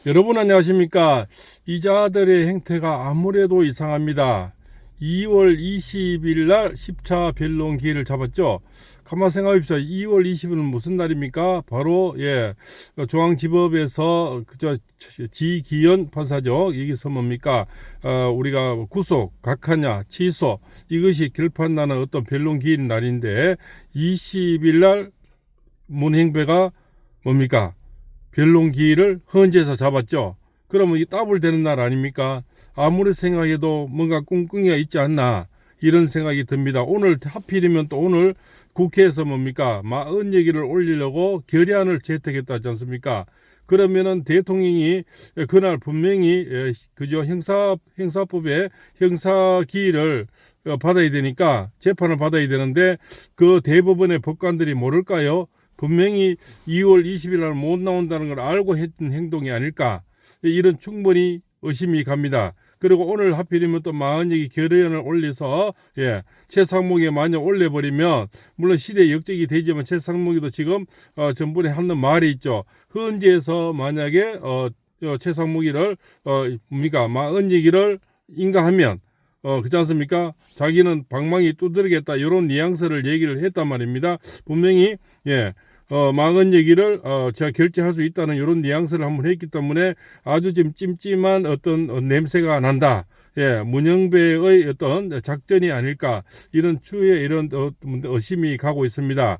여러분 안녕하십니까? 이자들의 행태가 아무래도 이상합니다. 2월 20일 날 10차 변론기일을 잡았죠. 가만 생각해 보십시오. 2월 20일은 무슨 날입니까? 바로 중앙지법에서 그저 지기현 판사죠. 여기서 뭡니까? 우리가 구속, 각하냐, 취소 이것이 결판나는 어떤 변론기일 날인데 20일 날 문행배가 뭡니까? 변론기일을 헌재에서 잡았죠. 그러면 이 따블 되는 날 아닙니까? 아무리 생각해도 뭔가 꿍꿍이가 있지 않나 이런 생각이 듭니다. 오늘 하필이면 또 오늘 국회에서 뭡니까? 마흔 얘기를 올리려고 결의안을 채택했다지 않습니까? 그러면은 대통령이 그날 분명히 그저 형사법의 형사기일을 받아야 되니까 재판을 받아야 되는데 그 대법원의 법관들이 모를까요? 분명히 2월 20일 날 못 나온다는 걸 알고 했던 행동이 아닐까 이런 충분히 의심이 갑니다. 그리고 오늘 하필이면 또 마흔여기 결의안을 올려서 최상목에 만약 올려버리면 물론 시대 역적이 되지만 최상목이도 지금 전번에 하는 말이 있죠. 헌재에서 만약에 최상목이를 뭡니까 마흔여기를 인가하면 그렇지 않습니까? 자기는 방망이 두드리겠다 이런 뉘앙스를 얘기를 했단 말입니다. 분명히 망언 얘기를 제가 결제할 수 있다는 이런 뉘앙스를 한번 했기 때문에 아주 지금 찜찜한 어떤 냄새가 난다. 문영배의 어떤 작전이 아닐까 이런 추후에 이런 의심이 가고 있습니다.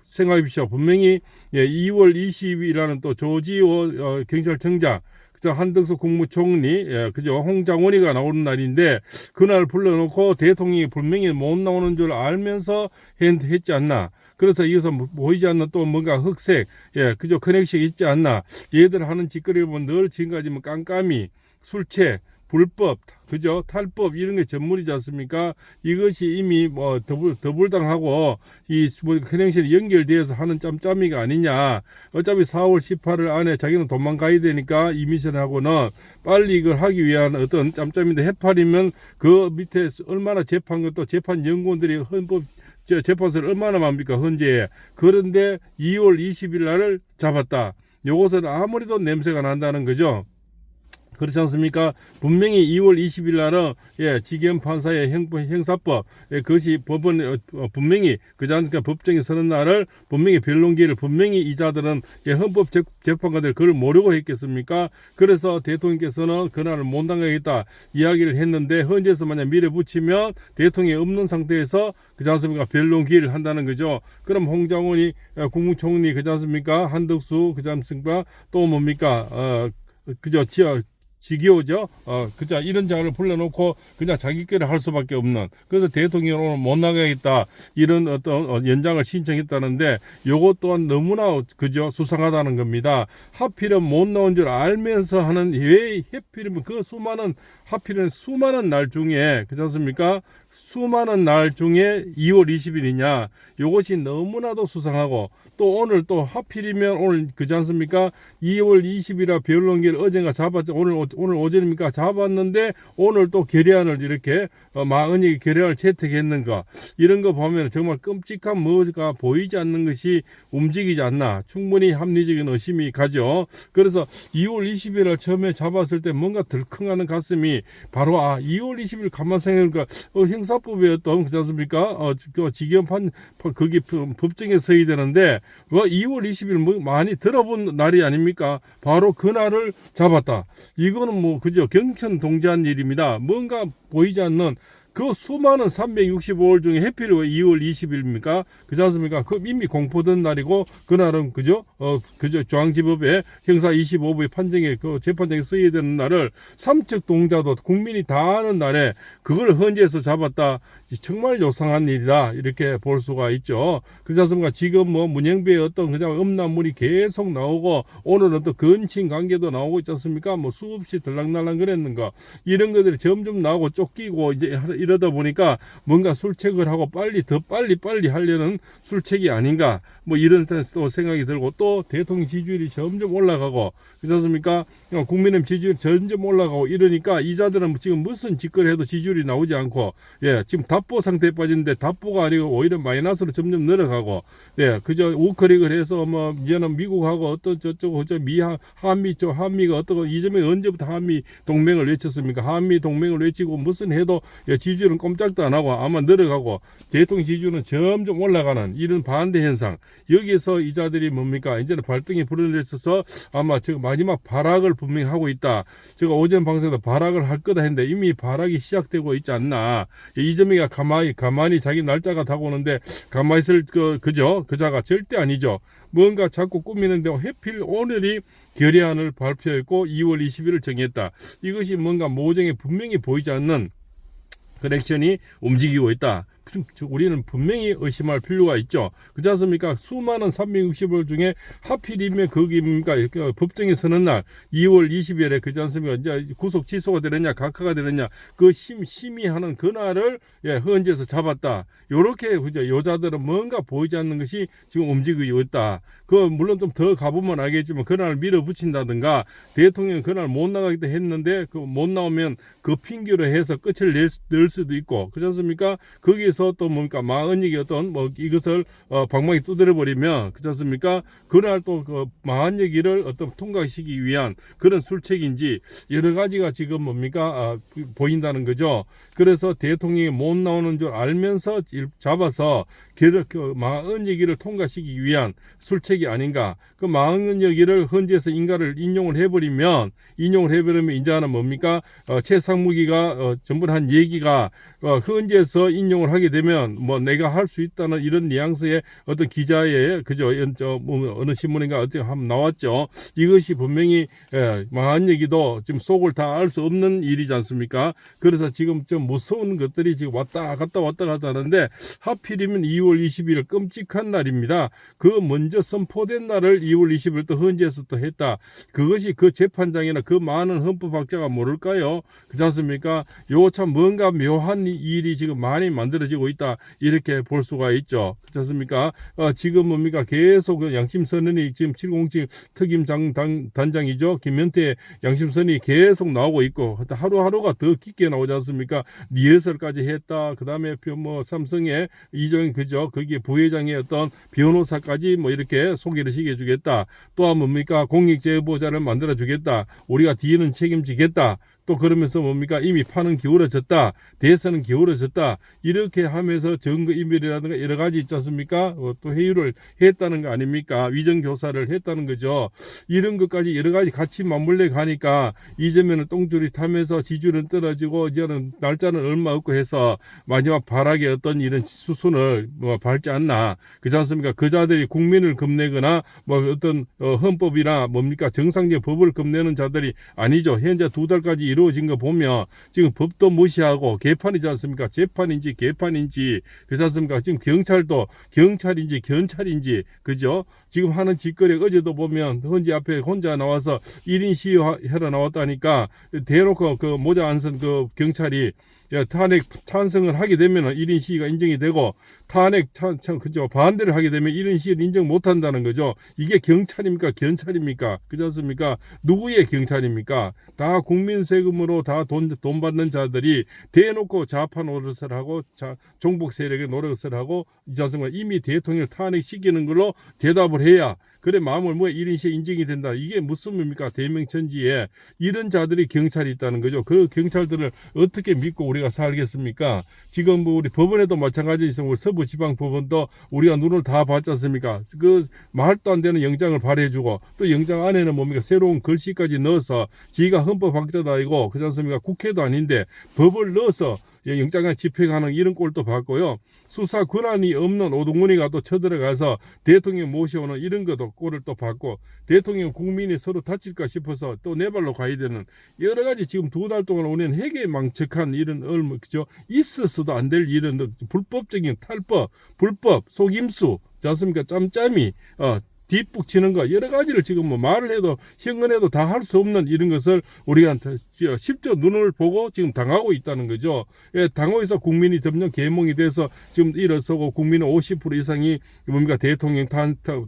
생각해 보십시오. 분명히 2월 20일이라는 또 조지호 경찰청장 한덕수 국무총리, 그죠? 홍장원이가 나오는 날인데, 그날 불러놓고 대통령이 분명히 못 나오는 줄 알면서 했지 않나. 그래서 이것은 보이지 않는 또 뭔가 흑색, 그죠? 커넥션이 있지 않나. 얘들 하는 짓거리를 보면 늘 지금까지 뭐 깜깜이, 술채, 불법, 그죠? 탈법 이런 게 전문이지 않습니까? 이것이 이미 뭐 더불당하고 이 뭐 커넥션이 연결되어서 하는 짬짬이가 아니냐. 어차피 4월 18일 안에 자기는 도망가야 되니까 이미션을 하고는 빨리 이걸 하기 위한 어떤 짬짬인데 해파리면 그 밑에 얼마나 재판과 또 재판 연구원들이 헌법 재판소를 얼마나 많습니까 헌재에. 그런데 2월 20일 날을 잡았다. 요것은 아무래도 냄새가 난다는 거죠. 그렇지 않습니까? 분명히 2월 20일 날은 지기현 판사의 형사법 그것이 법원 분명히 그자니까 법정에 서는 날을 분명히 변론기를 분명히 이자들은 헌법 재판관들 그걸 모르고 했겠습니까? 그래서 대통령께서는 그날을 못 나가겠다 이야기를 했는데 헌재에서 만약 밀어붙이면 대통령이 없는 상태에서 그지 않습니까? 변론기를 한다는 거죠. 그럼 홍장원이 국무총리 그지 않습니까? 한덕수 그지 않습니까? 또 뭡니까? 그죠? 지기호죠. 그자 이런 자를 불러놓고 그냥 자기끼리 할 수밖에 없는. 그래서 대통령이 오늘 못 나가겠다 이런 어떤 연장을 신청했다는데 요것 또한 너무나 그죠 수상하다는 겁니다. 하필은 못 나온 줄 알면서 하는 왜 하필이면 그 하필은 수많은 날 중에 그렇지 않습니까? 수많은 날 중에 2월 20일이냐 요것이 너무나도 수상하고 또 오늘 또 하필이면 오늘 그지 않습니까? 2월 20일이라 변론기를 어젠가 잡았죠. 오늘 오전입니까? 잡았는데 오늘 또 결의안을 이렇게 마흔이 결의안을 채택했는가 이런 거 보면 정말 끔찍한 뭐가 보이지 않는 것이 움직이지 않나 충분히 합리적인 의심이 가죠. 그래서 2월 20일을 처음에 잡았을 때 뭔가 덜컹하는 가슴이 바로 2월 20일 가만 생각해보니까 형사법에 어떤 그렇지 않습니까? 지기현 거기 법정에 서야 되는데 2월 20일 뭐 많이 들어본 날이 아닙니까? 바로 그날을 잡았다. 이거는 뭐 그죠 경천 동지한 일입니다. 뭔가 보이지 않는 그 수많은 365일 중에 해필 2월 20일입니까? 그렇지 않습니까? 그 이미 공포된 날이고 그날은 그죠? 그죠? 중앙지법의 형사 25부의 판정에 그 재판장에 써야 되는 날을 삼척 동자도 국민이 다 아는 날에 그걸 헌재에서 잡았다. 정말 요상한 일이다. 이렇게 볼 수가 있죠. 그렇지 않습니까? 지금 뭐 문영배의 어떤 그냥 음란물이 계속 나오고 오늘은 또 근친 관계도 나오고 있지 않습니까? 뭐 수없이 들락날락 그랬는가 이런 것들이 점점 나오고 쫓기고 이제 이러다 보니까 뭔가 술책을 하고 더 빨리 하려는 술책이 아닌가 뭐 이런 또 생각이 들고, 또 대통령 지지율이 점점 올라가고 그렇지 않습니까? 국민의힘 지지율이 점점 올라가고 이러니까 이자들은 지금 무슨 짓거리 해도 지지율이 나오지 않고, 예, 지금 답보 상태에 빠졌는데 답보가 아니고 오히려 마이너스로 점점 늘어가고, 예, 그저 우크릭을 해서 뭐 이제는 미국하고 어떤 저쪽 한미가 어떻고, 이점에 언제부터 한미 동맹을 외쳤습니까? 한미 동맹을 외치고 무슨 해도, 예, 지지율은 꼼짝도 안 하고 아마 늘어가고 대통령 지지율은 점점 올라가는 이런 반대 현상. 여기에서 이자들이 뭡니까? 이제는 발등에 불을 내쳐서 아마 지금 마지막 발악을 분명히 하고 있다. 제가 오전 방송에서 발악을 할 거다 했는데 이미 발악이 시작되고 있지 않나. 이재명이가 가만히 자기 날짜가 다가오는데 가만히 있을 그죠? 그자가 절대 아니죠. 뭔가 자꾸 꾸미는데 해필 오늘이 결의안을 발표했고 2월 20일을 정했다. 이것이 뭔가 모종에 분명히 보이지 않는 그 액션이 움직이고 있다. 우리는 분명히 의심할 필요가 있죠. 그렇지 않습니까? 수많은 360일 중에 하필이면 거기입니까? 법정에 서는 날 2월 20일에 그렇지 않습니까? 이제 구속 취소가 되느냐 각하가 되느냐 그 심의하는 그날을, 예, 헌재에서 잡았다. 요렇게 여자들은 뭔가 보이지 않는 것이 지금 움직이고 있다. 물론 좀 더 가보면 알겠지만 그날 밀어붙인다든가 대통령 그날 못 나가기도 했는데 못 나오면 그 핑계로 해서 끝을 낼 수도 있고 그렇지 않습니까? 거기에서 또 뭔가 마흔익이 어떤 이것을 방망이 두드려 버리면 그렇지 않습니까? 그날 또 그 마흔얘기를 어떤 통과시키기 위한 그런 술책인지 여러 가지가 지금 뭡니까? 보인다는 거죠. 그래서 대통령이 못 나오는 줄 알면서 잡아서 그 마흔 얘기를 통과시키기 위한 술책이 아닌가. 그 마흔 얘기를 헌재에서 인용을 해버리면 이제는 뭡니까? 최상무기가 전부 한 얘기가 헌재에서 인용을 하게 되면 뭐 내가 할 수 있다는 이런 뉘앙스의 어떤 기자의 그죠? 어느 신문인가 어떻게 한번 나왔죠. 이것이 분명히 마흔 얘기도 지금 속을 다 알 수 없는 일이지 않습니까? 그래서 지금 좀 무서운 것들이 지금 왔다 갔다 하는데 하필이면 2월 20일 끔찍한 날입니다. 그 먼저 선포된 날을 2월 20일 또 헌재에서 또 했다. 그것이 그 재판장이나 그 많은 헌법학자가 모를까요? 그렇지 않습니까? 요 참 뭔가 묘한 일이 지금 많이 만들어지고 있다. 이렇게 볼 수가 있죠. 그렇지 않습니까? 지금 뭡니까? 계속 양심선언이 지금 707 특임 단장이죠. 김현태 양심선언이 계속 나오고 있고 하루하루가 더 깊게 나오지 않습니까? 리허설까지 했다. 그 다음에 뭐 삼성의 이종인 그죠? 거기에 부회장의 어떤 변호사까지 뭐 이렇게 소개를 시켜주겠다. 또한 뭡니까? 공익제보자를 만들어주겠다. 우리가 뒤는 책임지겠다. 또 그러면서 뭡니까? 이미 판은 기울어졌다. 대선은 기울어졌다. 이렇게 하면서 증거인멸이라든가 여러 가지 있지 않습니까? 또 회유를 했다는 거 아닙니까? 위정교사를 했다는 거죠. 이런 것까지 여러 가지 같이 맞물려 가니까 이재명은 똥줄이 타면서 지지율은 떨어지고 이제는 날짜는 얼마 없고 해서 마지막 발악의 어떤 이런 수순을 밟지 않나. 그렇지 않습니까? 그자들이 국민을 겁내거나 뭐 어떤 헌법이나 뭡니까? 정상적 법을 겁내는 자들이 아니죠. 현재 2달까지 이루어진 거 보면 지금 법도 무시하고 개판이지 않습니까? 재판인지 개판인지 그렇지 않습니까? 지금 경찰도 경찰인지 견찰인지 그죠? 지금 하는 짓거리 어제도 보면 헌재 앞에 혼자 나와서 1인 시위하러 나왔다니까 대놓고 그 모자 안 쓴 그 경찰이 탄핵 찬성을 하게 되면 1인 시위가 인정이 되고 탄핵 그죠? 반대를 하게 되면 1인 시위를 인정 못 한다는 거죠. 이게 경찰입니까? 견찰입니까? 그렇지 않습니까? 누구의 경찰입니까? 다 국민 세금으로 다 돈 받는 자들이 대놓고 좌파 노릇을 하고 종북 세력의 노릇을 하고 이지 않습니까? 이미 대통령을 탄핵시키는 걸로 대답을 해야 그래 마음을 1인 시위 인정이 된다. 이게 무슨 뭡니까? 대명천지에 이런 자들이 경찰이 있다는 거죠. 그 경찰들을 어떻게 믿고 우리가 살겠습니까? 지금 뭐 우리 법원에도 마찬가지죠. 우리 서부지방법원도 우리가 눈을 다 봤지 않습니까? 그 말도 안 되는 영장을 발해주고 또 영장 안에는 뭡니까? 새로운 글씨까지 넣어서 지가 헌법학자도 아니고 그렇지 않습니까? 국회도 아닌데 법을 넣어서 영장을 집행하는 이런 꼴도 봤고요. 수사 권한이 없는 오동훈이가 또 쳐들어가서 대통령 모셔오는 이런 것도 꼴을 또 봤고 대통령 국민이 서로 다칠까 싶어서 또 내 발로 가야 되는 여러 가지 지금 2달 동안 우리는 해괴망측한 이런 그죠? 있어서도 안 될 이런 불법적인 탈법, 불법, 속임수, 지 않습니까? 짬짬이 뒷북치는 거 여러 가지를 지금 뭐 말을 해도 현건해도 다 할 수 없는 이런 것을 우리가 실제 눈을 보고 지금 당하고 있다는 거죠. 예, 당호에서 국민이 점점 계몽이 돼서 지금 일어서고 국민의 50% 이상이 뭡니까 대통령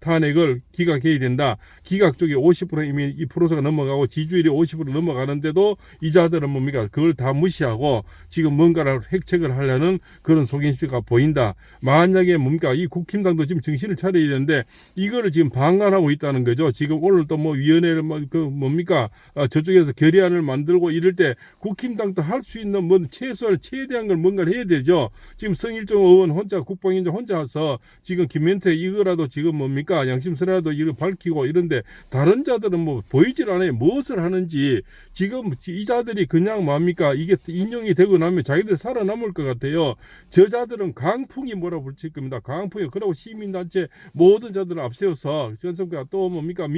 탄핵을 기각해야 된다. 기각 쪽에 50% 이미 2%가 넘어가고 지지율이 50% 넘어가는데도 이자들은 뭡니까 그걸 다 무시하고 지금 뭔가를 획책을 하려는 그런 속임수가 보인다. 만약에 뭡니까 이 국힘당도 지금 정신을 차려야 되는데 이거를 지금 방관하고 있다는 거죠. 지금 오늘 또 뭐 위원회를 뭡니까 저쪽에서 결의안을 만들고 이럴 때 국힘당도 할 수 있는 뭐 최소한 최대한 걸 뭔가를 해야 되죠. 지금 성일종 의원 혼자 국방위원장 혼자서 지금 김men태 이거라도 지금 뭡니까 양심스레라도 이거 밝히고 이런데 다른 자들은 뭐 보이질 않아요. 무엇을 하는지 지금 이 자들이 그냥 뭡니까 이게 인용이 되고 나면 자기들 살아남을 것 같아요. 저자들은 강풍이 몰아붙일 겁니다. 강풍이 그러고 시민단체 모든 자들을 앞세워서 또 뭡니까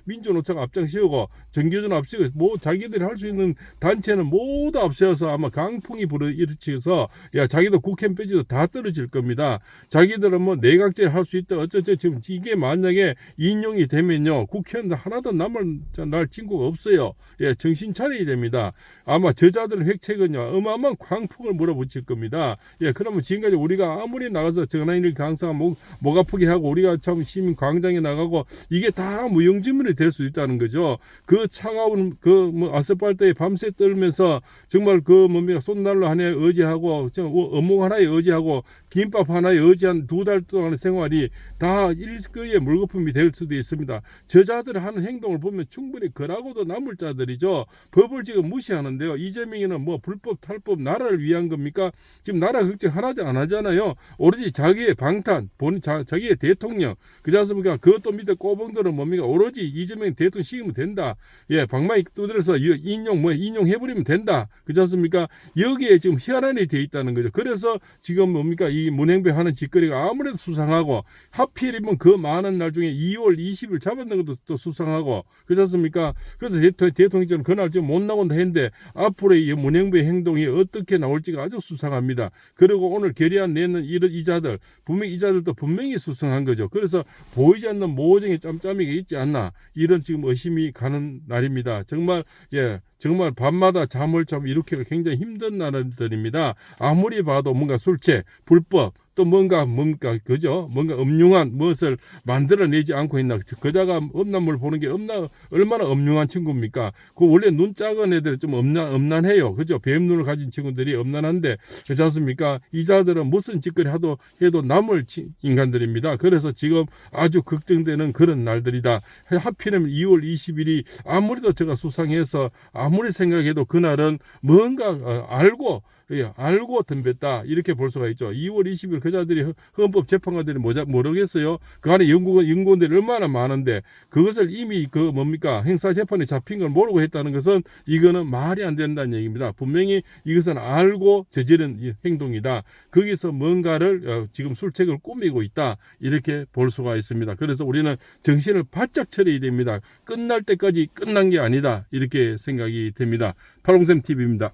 민주노총 앞장세우고 정교준 앞세우고 뭐 자기들이 할 수 있는 단체는 모두 앞세워서 아마 강풍이 일으켜서 야 자기들 국힘 빼지도 다 떨어질 겁니다. 자기들은 뭐 내각제를 할 수 있다 어쩌죠. 지금 이게 만약에 인용이 되면요 국회의원 하나도 날 친구가 없어요. 예, 정신 차려야 됩니다. 아마 저자들 획책은요 어마어마한 광풍을 몰아붙일 겁니다. 예, 그러면 지금까지 우리가 아무리 나가서 전화인을 강사 목 아프게 하고 우리가 참 시민 광장에 나가고 이게 다 무용지물이 될 수 있다는 거죠. 그 차가운 그 뭐 아스팔트에 밤새 떨면서 정말 그 뭡니까 손난로 하나에 의지하고 어묵 하나에 의지하고 김밥 하나에 의지한 2달 동안의 생활이 다 일거의 물거품이 될 수도 있습니다. 저자들이 하는 행동을 보면 충분히 그라고도 남을 자들이죠. 법을 지금 무시하는데요. 이재명이는 뭐 불법 탈법 나라를 위한 겁니까? 지금 나라 걱정 하나도 안 하잖아요. 오로지 자기의 방탄, 자기의 대통령 그렇지 않습니까? 그것도 밑에 꼬봉들은 뭡니까? 오로지 이재명 대통령 시키면 된다. 예, 방망이 두드려서 인용해버리면 된다. 그렇지 않습니까? 여기에 지금 희한한이 돼 있다는 거죠. 그래서 지금 뭡니까? 이 문행배 하는 짓거리가 아무래도 수상하고 하필이면 그 많은 날 중에 2월 20일 잡았는 것도 또 수상하고 그렇지 않습니까? 그래서 대통령처럼 그날 좀 못 나온다 했는데 앞으로 이 문행배 행동이 어떻게 나올지가 아주 수상합니다. 그리고 오늘 결의안 내는 이 자들 분명히 이 자들도 분명히 수상한 거죠. 그래서 보이지 않는 모종의 짬짬이가 있지 않나 이런 지금 의심이 가는 날입니다. 정말 정말 밤마다 잠을 좀 이루기가 굉장히 힘든 날들입니다. 아무리 봐도 뭔가 술책, 불법 또 뭔가 그죠? 뭔가 음흉한 무엇을 만들어내지 않고 있나. 그자가 음란물 보는 게 얼마나 음흉한 친구입니까? 그 원래 눈 작은 애들 좀 음란해요. 그죠? 뱀눈을 가진 친구들이 음란한데 그렇지 않습니까? 이 자들은 무슨 짓거리 해도 남을 인간들입니다. 그래서 지금 아주 걱정되는 그런 날들이다. 하필이면 2월 20일이 아무래도 제가 수상해서 아무리 생각해도 그날은 뭔가 알고 덤볐다 이렇게 볼 수가 있죠. 2월 20일 그자들이 헌법재판관들이 모르겠어요. 그 안에 연구원들이 얼마나 많은데 그것을 이미 행사재판에 잡힌 걸 모르고 했다는 것은 이거는 말이 안 된다는 얘기입니다. 분명히 이것은 알고 저지른 행동이다. 거기서 뭔가를 지금 술책을 꾸미고 있다 이렇게 볼 수가 있습니다. 그래서 우리는 정신을 바짝 차려야 됩니다. 끝날 때까지 끝난 게 아니다 이렇게 생각이 됩니다. 팔공샘TV입니다.